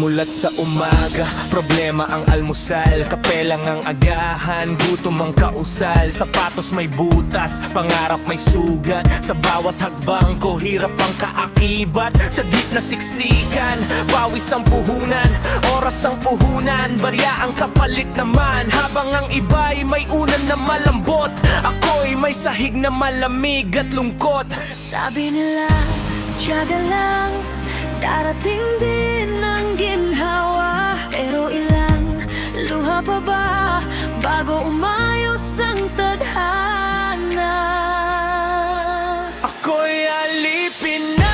Mulat sa umaga, problema ang almusal, kape lang ang agahan, gutom ang kausal. Sapatos may butas, pangarap may sugat, sa bawat hakbang ko hirap ang kaakibat. Sa jeep na siksikan, pawis ang puhunan, oras ang puhunan, barya ang kapalit naman. Habang ang iba'y may unan na malambot, ako'y may sahig na malamig at lungkot. Sabi nila, tiyaga lang, darating din ang ginhawa. Pero ilang luha pa ba bago umayos ang tadhana? Ako'y alipin na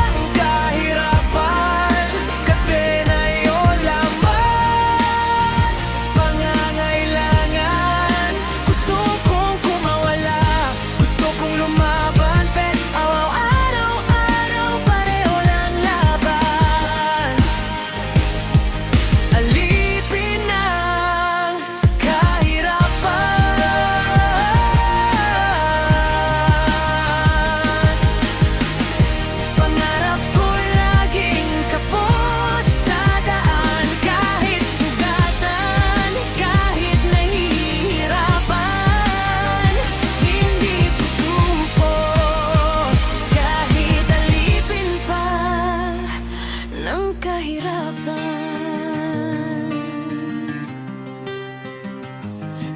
ang kahirapan, kadena'y o laman, pangangailangan. Gusto kong kumawala, gusto kong lumaban, pero Araw-araw pareho lang laban. alipin ng kahirapan. Pangarap ko laging kapos sa daan, kahit sugatan, kahit nahihirapan. Hindi susuko, kahit alipin pa ng kahirapan.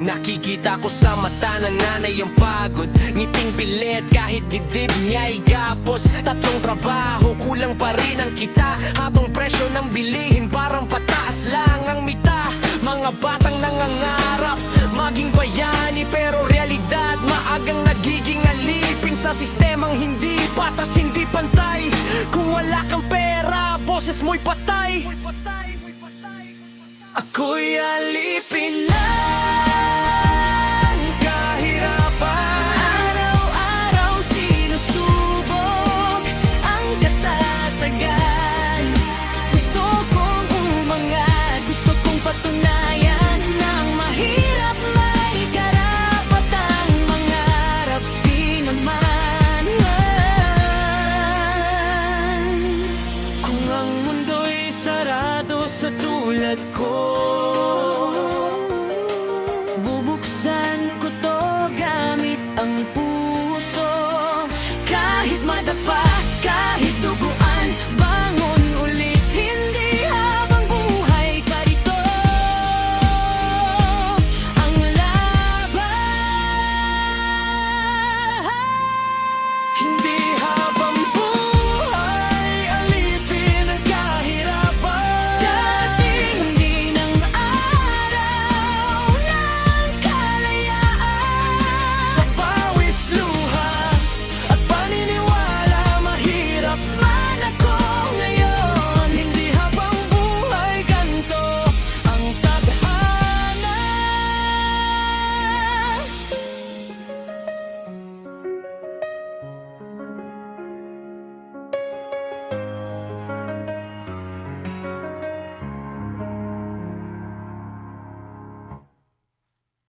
Nakikita ko sa mata ng nanay yung pagod, ngiting pilit kahit dibdib niya'y gapos. Tatlong trabaho, kulang pa rin ang kita, habang presyo ng bilihin parang pataas lang ang mita. Mga batang nangangarap maging bayani, pero realidad maagang nagiging alipin sa sistemang hindi patas, hindi pantay. Kung wala kang pera, boses mo'y patay. Ako'y alipin